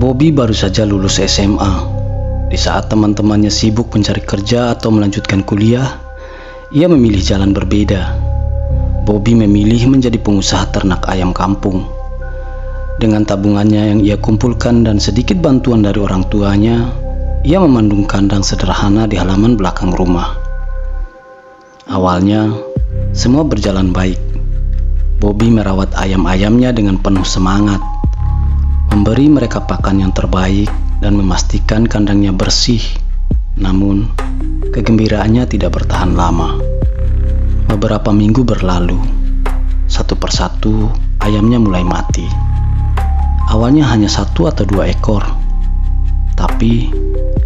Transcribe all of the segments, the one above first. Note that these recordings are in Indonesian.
Bobby baru saja lulus SMA. Di saat teman-temannya sibuk mencari kerja atau melanjutkan kuliah, ia memilih jalan berbeda. Bobby memilih menjadi pengusaha ternak ayam kampung. Dengan tabungannya yang ia kumpulkan dan sedikit bantuan dari orang tuanya, ia memandung kandang sederhana di halaman belakang rumah. Awalnya, semua berjalan baik. Bobby merawat ayam-ayamnya dengan penuh semangat, memberi mereka pakan yang terbaik dan memastikan kandangnya bersih. Namun, kegembiraannya tidak bertahan lama. Beberapa minggu berlalu. Satu persatu, ayamnya mulai mati. Awalnya hanya 1 atau 2 ekor. Tapi,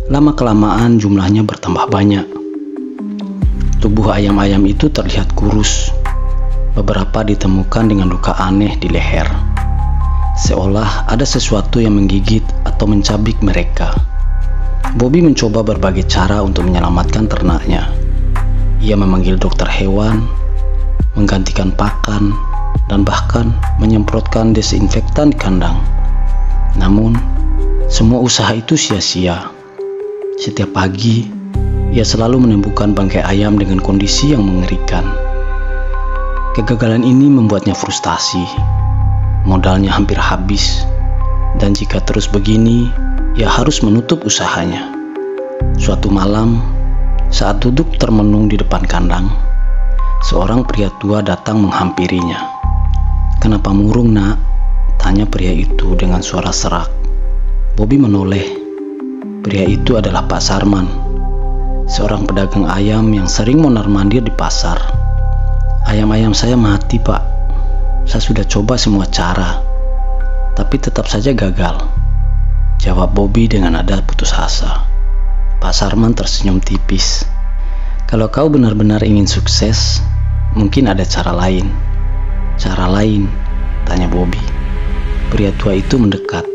lama-kelamaan jumlahnya bertambah banyak. Tubuh ayam-ayam itu terlihat kurus. Beberapa ditemukan dengan luka aneh di leher, seolah ada sesuatu yang menggigit atau mencabik mereka. Bobby mencoba berbagai cara untuk menyelamatkan ternaknya. Ia memanggil dokter hewan, menggantikan pakan, dan bahkan menyemprotkan desinfektan di kandang. Namun, semua usaha itu sia-sia. Setiap pagi, ia selalu menemukan bangkai ayam dengan kondisi yang mengerikan. Kegagalan ini membuatnya frustasi. Modalnya hampir habis, dan jika terus begini, ia harus menutup usahanya. Suatu malam, saat duduk termenung di depan kandang, seorang pria tua datang menghampirinya. "Kenapa murung, Nak?" tanya pria itu dengan suara serak. Bobby menoleh. Pria itu adalah Pak Sarman, seorang pedagang ayam yang sering mondar-mandir di pasar. "Ayam-ayam saya mati, Pak. Saya sudah coba semua cara, tapi tetap saja gagal," jawab Bobby dengan nada putus asa. Pak Sarman tersenyum tipis. "Kalau kau benar-benar ingin sukses, mungkin ada cara lain." "Cara lain?" tanya Bobby. Pria tua itu mendekat.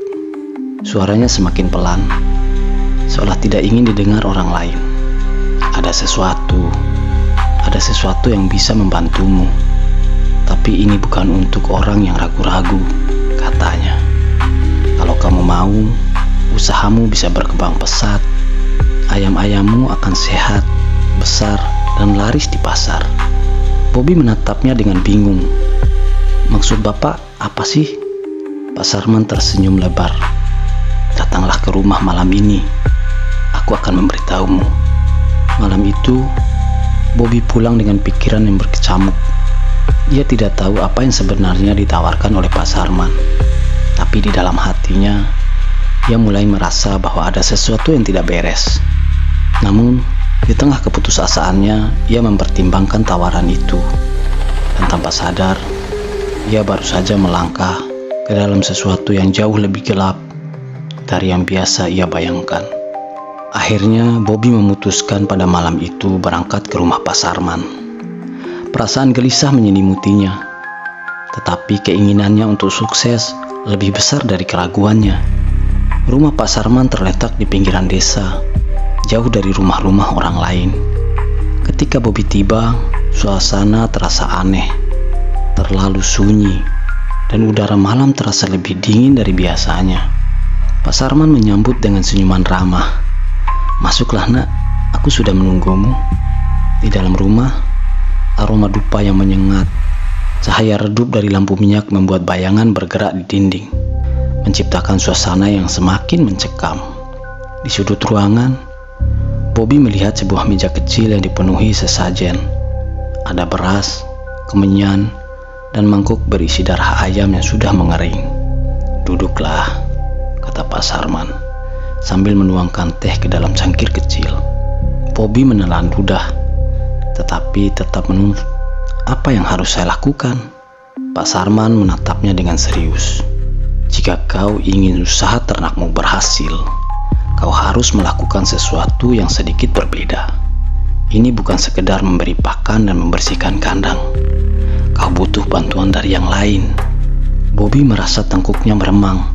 Suaranya semakin pelan, seolah tidak ingin didengar orang lain. Ada sesuatu yang bisa membantumu, tapi ini bukan untuk orang yang ragu-ragu," katanya. "Kalau kamu mau, usahamu bisa berkembang pesat. Ayam-ayammu akan sehat, besar, dan laris di pasar." Bobby menatapnya dengan bingung. "Maksud Bapak apa sih?" Pak Sarman tersenyum lebar. "Datanglah ke rumah malam ini. Aku akan memberitahumu." Malam itu, Bobby pulang dengan pikiran yang berkecamuk. Ia tidak tahu apa yang sebenarnya ditawarkan oleh Pak Sarman. Tapi di dalam hatinya, ia mulai merasa bahwa ada sesuatu yang tidak beres. Namun, di tengah keputusasaannya, ia mempertimbangkan tawaran itu. Dan tanpa sadar, ia baru saja melangkah ke dalam sesuatu yang jauh lebih gelap dari yang biasa ia bayangkan. Akhirnya, Bobby memutuskan pada malam itu berangkat ke rumah Pak Sarman. Perasaan gelisah menyelimutinya, tetapi keinginannya untuk sukses lebih besar dari keraguannya. Rumah Pak Sarman terletak di pinggiran desa, jauh dari rumah-rumah orang lain. Ketika Bobby tiba, suasana terasa aneh, terlalu sunyi, dan udara malam terasa lebih dingin dari biasanya. Pak Sarman menyambut dengan senyuman ramah. "Masuklah, Nak, aku sudah menunggumu." Di dalam rumah, aroma dupa yang menyengat, cahaya redup dari lampu minyak membuat bayangan bergerak di dinding, menciptakan suasana yang semakin mencekam. Di sudut ruangan, Bobby melihat sebuah meja kecil yang dipenuhi sesajen. Ada beras, kemenyan, dan mangkuk berisi darah ayam yang sudah mengering. "Duduklah," kata Pak Sarman, sambil menuangkan teh ke dalam cangkir kecil. Bobby menelan ludah, tetapi tetap menurut, "Apa yang harus saya lakukan?" Pak Sarman menatapnya dengan serius. "Jika kau ingin usaha ternakmu berhasil, kau harus melakukan sesuatu yang sedikit berbeda. Ini bukan sekedar memberi pakan dan membersihkan kandang. Kau butuh bantuan dari yang lain." Bobby merasa tengkuknya meremang.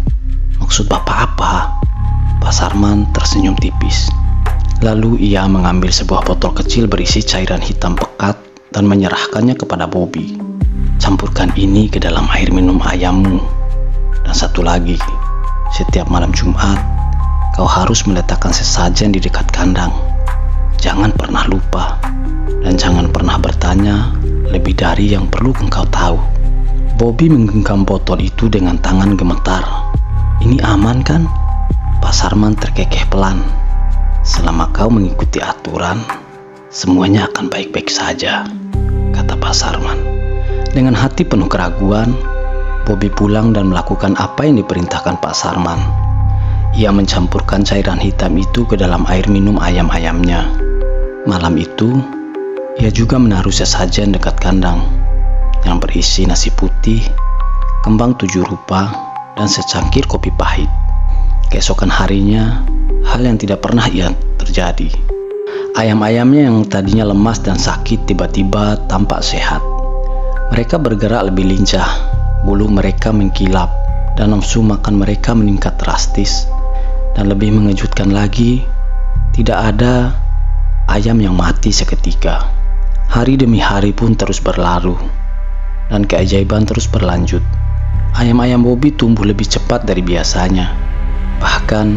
"Maksud Bapak apa?" Pak Sarman tersenyum tipis. Lalu ia mengambil sebuah botol kecil berisi cairan hitam pekat dan menyerahkannya kepada Bobby. "Campurkan ini ke dalam air minum ayammu. Dan satu lagi, setiap malam Jumat, kau harus meletakkan sesajen di dekat kandang. Jangan pernah lupa, dan jangan pernah bertanya lebih dari yang perlu engkau tahu. Bobby menggenggam botol itu dengan tangan gemetar. Ini aman kan? Pak Sarman terkekeh pelan. Selama kau mengikuti aturan, semuanya akan baik-baik saja, kata Pak Sarman. Dengan hati penuh keraguan, Bobby pulang dan melakukan apa yang diperintahkan Pak Sarman. Ia mencampurkan cairan hitam itu ke dalam air minum ayam-ayamnya. Malam itu, ia juga menaruh sesajen dekat kandang yang berisi nasi putih, kembang 7 rupa, dan secangkir kopi pahit. Keesokan harinya, hal yang tidak pernah ia terjadi. Ayam-ayamnya yang tadinya lemas dan sakit tiba-tiba tampak sehat. Mereka bergerak lebih lincah, bulu mereka mengkilap, dan nafsu makan mereka meningkat drastis. Dan lebih mengejutkan lagi, tidak ada ayam yang mati seketika. Hari demi hari pun terus berlalu, dan keajaiban terus berlanjut. Ayam-ayam Bobby tumbuh lebih cepat dari biasanya. Bahkan,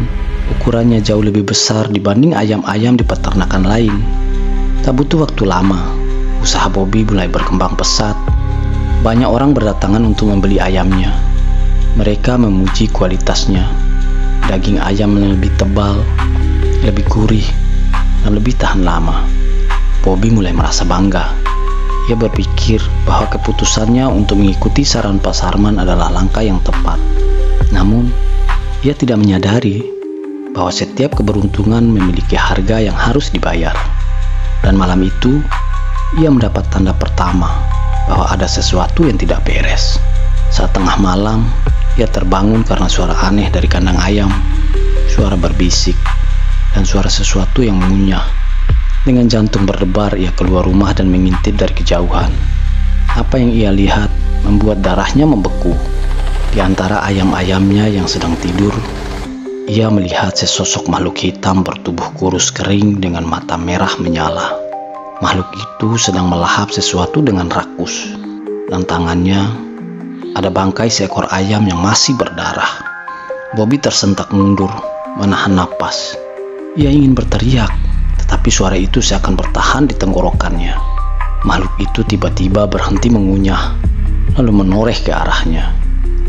ukurannya jauh lebih besar dibanding ayam-ayam di peternakan lain. Tak butuh waktu lama, usaha Bobby mulai berkembang pesat. Banyak orang berdatangan untuk membeli ayamnya. Mereka memuji kualitasnya. Daging ayam yang lebih tebal, lebih gurih, dan lebih tahan lama. Bobby mulai merasa bangga. Ia berpikir bahwa keputusannya untuk mengikuti saran Pak Sarman adalah langkah yang tepat. Namun, ia tidak menyadari bahwa setiap keberuntungan memiliki harga yang harus dibayar. Dan malam itu, ia mendapat tanda pertama bahwa ada sesuatu yang tidak beres. Saat tengah malam, ia terbangun karena suara aneh dari kandang ayam, suara berbisik, dan suara sesuatu yang mengunyah. Dengan jantung berdebar, ia keluar rumah dan mengintip dari kejauhan. Apa yang ia lihat membuat darahnya membeku. Di antara ayam-ayamnya yang sedang tidur, ia melihat sesosok makhluk hitam bertubuh kurus kering dengan mata merah menyala. Makhluk itu sedang melahap sesuatu dengan rakus, dan tangannya ada bangkai seekor ayam yang masih berdarah. Bobby tersentak mundur, menahan napas. Ia ingin berteriak, tetapi suara itu seakan bertahan di tenggorokannya. Makhluk itu tiba-tiba berhenti mengunyah, lalu menoreh ke arahnya.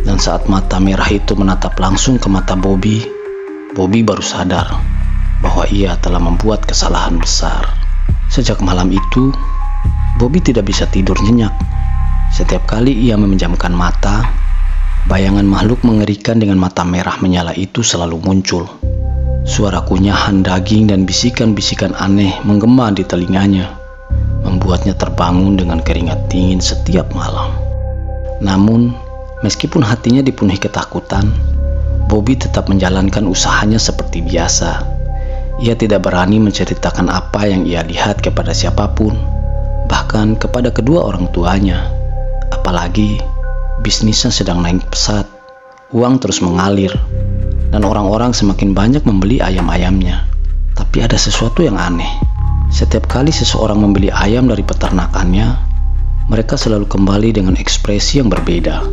Dan saat mata merah itu menatap langsung ke mata Bobby, Bobby baru sadar bahwa ia telah membuat kesalahan besar. Sejak malam itu, Bobby tidak bisa tidur nyenyak. Setiap kali ia memejamkan mata, bayangan makhluk mengerikan dengan mata merah menyala itu selalu muncul. Suara kunyahan daging dan bisikan-bisikan aneh menggema di telinganya, membuatnya terbangun dengan keringat dingin setiap malam. Namun, meskipun hatinya dipenuhi ketakutan, Bobby tetap menjalankan usahanya seperti biasa. Ia tidak berani menceritakan apa yang ia lihat kepada siapapun, bahkan kepada kedua orang tuanya. Apalagi bisnisnya sedang naik pesat, uang terus mengalir, dan orang-orang semakin banyak membeli ayam-ayamnya. Tapi ada sesuatu yang aneh. Setiap kali seseorang membeli ayam dari peternakannya, mereka selalu kembali dengan ekspresi yang berbeda.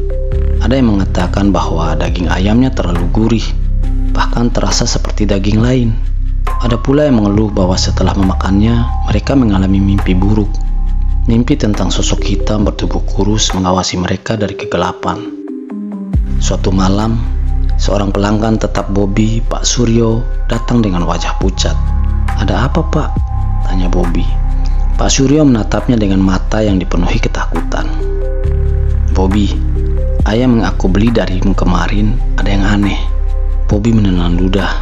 Ada yang mengatakan bahwa daging ayamnya terlalu gurih, bahkan terasa seperti daging lain. Ada pula yang mengeluh bahwa setelah memakannya, mereka mengalami mimpi buruk. Mimpi tentang sosok hitam bertubuh kurus mengawasi mereka dari kegelapan. Suatu malam, seorang pelanggan tetap Bobby, Pak Suryo, datang dengan wajah pucat. "Ada apa, Pak?" tanya Bobby. Pak Suryo menatapnya dengan mata yang dipenuhi ketakutan. "Bobby, ayam yang aku beli darimu kemarin ada yang aneh." Bobby menelan ludah.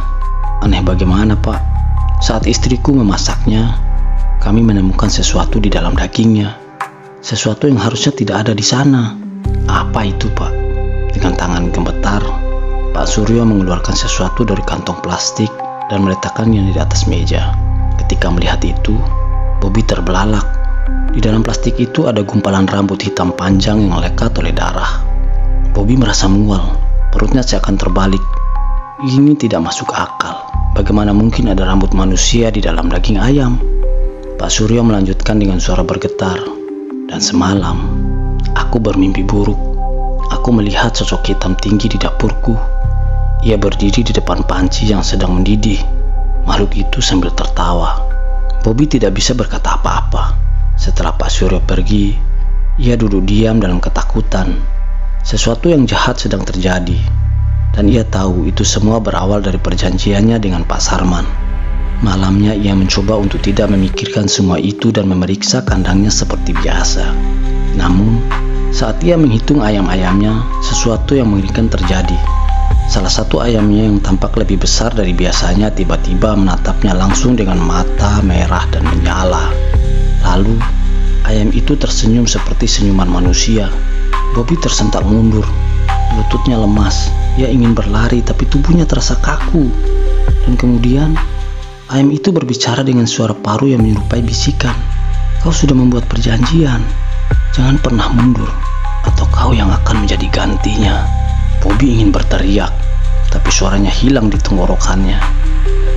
"Aneh bagaimana, Pak?" "Saat istriku memasaknya, kami menemukan sesuatu di dalam dagingnya. Sesuatu yang harusnya tidak ada di sana." "Apa itu, Pak?" Dengan tangan gemetar, Pak Suryo mengeluarkan sesuatu dari kantong plastik dan meletakkannya di atas meja. Ketika melihat itu, Bobby terbelalak. Di dalam plastik itu ada gumpalan rambut hitam panjang yang lekat oleh darah. Bobby merasa mual, perutnya seakan terbalik. Ini tidak masuk akal. Bagaimana mungkin ada rambut manusia di dalam daging ayam? Pak Suryo melanjutkan dengan suara bergetar. "Dan semalam, aku bermimpi buruk. Aku melihat sosok hitam tinggi di dapurku. Ia berdiri di depan panci yang sedang mendidih. Makhluk itu sambil tertawa. Bobby tidak bisa berkata apa-apa. Setelah Pak Suryo pergi, ia duduk diam dalam ketakutan. Sesuatu yang jahat sedang terjadi, dan ia tahu itu semua berawal dari perjanjiannya dengan Pak Sarman. Malamnya ia mencoba untuk tidak memikirkan semua itu dan memeriksa kandangnya seperti biasa. Namun, saat ia menghitung ayam-ayamnya, sesuatu yang mengerikan terjadi. Salah satu ayamnya yang tampak lebih besar dari biasanya tiba-tiba menatapnya langsung dengan mata merah dan menyala. Lalu, ayam itu tersenyum seperti senyuman manusia. Bobby tersentak mundur. Lututnya lemas. Ia ingin berlari tapi tubuhnya terasa kaku. Dan kemudian, ayam itu berbicara dengan suara paruh yang menyerupai bisikan. Kau sudah membuat perjanjian. Jangan pernah mundur, atau kau yang akan menjadi gantinya. Bobby ingin berteriak, tapi suaranya hilang di tenggorokannya.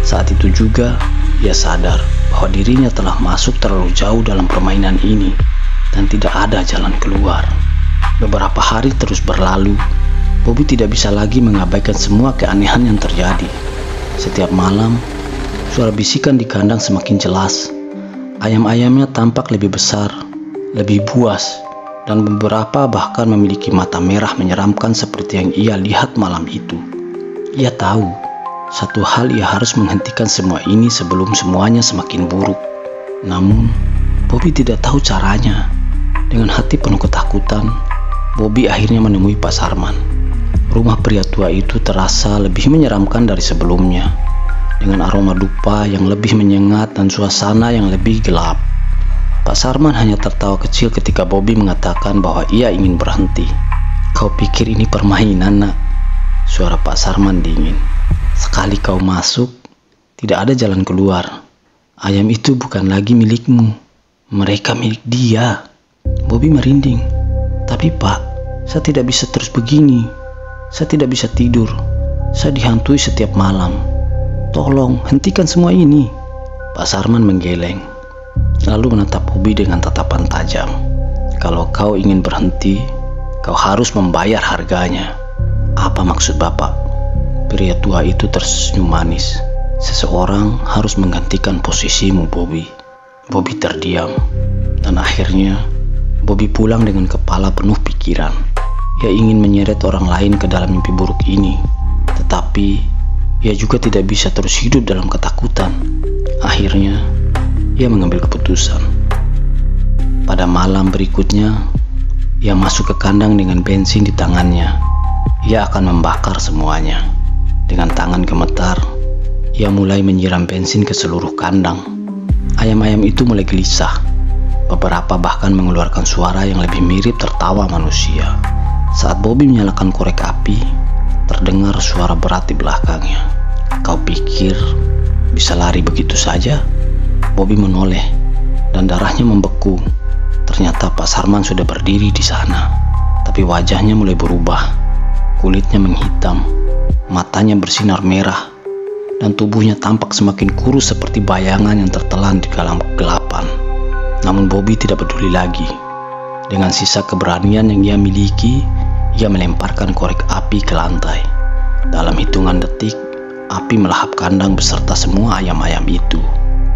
Saat itu juga, ia sadar bahwa dirinya telah masuk terlalu jauh dalam permainan ini, dan tidak ada jalan keluar. Beberapa hari terus berlalu. Bobby tidak bisa lagi mengabaikan semua keanehan yang terjadi. Setiap malam, suara bisikan di kandang semakin jelas. Ayam-ayamnya tampak lebih besar, lebih buas, dan beberapa bahkan memiliki mata merah menyeramkan seperti yang ia lihat malam itu. Ia tahu, satu hal ia harus menghentikan semua ini sebelum semuanya semakin buruk. Namun, Bobby tidak tahu caranya. Dengan hati penuh ketakutan, Bobby akhirnya menemui Pak Sarman. Rumah pria tua itu terasa lebih menyeramkan dari sebelumnya, dengan aroma dupa yang lebih menyengat dan suasana yang lebih gelap. Pak Sarman hanya tertawa kecil ketika Bobby mengatakan bahwa ia ingin berhenti. Kau pikir ini permainan, nak? Suara Pak Sarman dingin. Sekali kau masuk, tidak ada jalan keluar. Ayam itu bukan lagi milikmu. Mereka milik dia. Bobby merinding. Tapi Pak, saya tidak bisa terus begini. Saya tidak bisa tidur. Saya dihantui setiap malam. Tolong, hentikan semua ini. Pak Sarman menggeleng, lalu menatap Bobby dengan tatapan tajam. Kalau kau ingin berhenti, kau harus membayar harganya. Apa maksud Bapak? Pria tua itu tersenyum manis. Seseorang harus menggantikan posisimu, Bobby. Bobby terdiam, dan akhirnya Bobby pulang dengan kepala penuh pikiran. Ia ingin menyeret orang lain ke dalam mimpi buruk ini, tetapi ia juga tidak bisa terus hidup dalam ketakutan. Akhirnya, ia mengambil keputusan. Pada malam berikutnya, ia masuk ke kandang dengan bensin di tangannya. Ia akan membakar semuanya. Dengan tangan gemetar, ia mulai menyiram bensin ke seluruh kandang. Ayam-ayam itu mulai gelisah. Beberapa bahkan mengeluarkan suara yang lebih mirip tertawa manusia. Saat Bobby menyalakan korek api, terdengar suara berat di belakangnya. Kau pikir bisa lari begitu saja? Bobby menoleh, dan darahnya membeku. Ternyata Pak Sarman sudah berdiri di sana. Tapi wajahnya mulai berubah. Kulitnya menghitam, matanya bersinar merah, dan tubuhnya tampak semakin kurus seperti bayangan yang tertelan di dalam kegelapan. Namun Bobby tidak peduli lagi. Dengan sisa keberanian yang ia miliki, ia melemparkan korek api ke lantai. Dalam hitungan detik, api melahap kandang beserta semua ayam-ayam itu.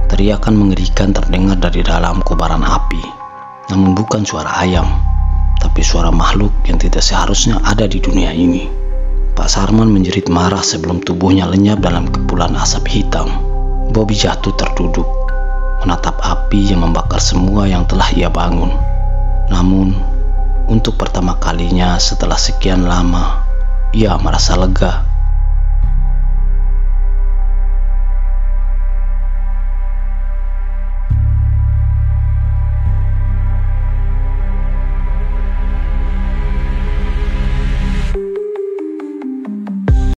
Teriakan mengerikan terdengar dari dalam kobaran api. Namun bukan suara ayam, tapi suara makhluk yang tidak seharusnya ada di dunia ini. Pak Sarman menjerit marah sebelum tubuhnya lenyap dalam kepulan asap hitam. Bobby jatuh terduduk, menatap api yang membakar semua yang telah ia bangun. Namun, untuk pertama kalinya setelah sekian lama, ia merasa lega.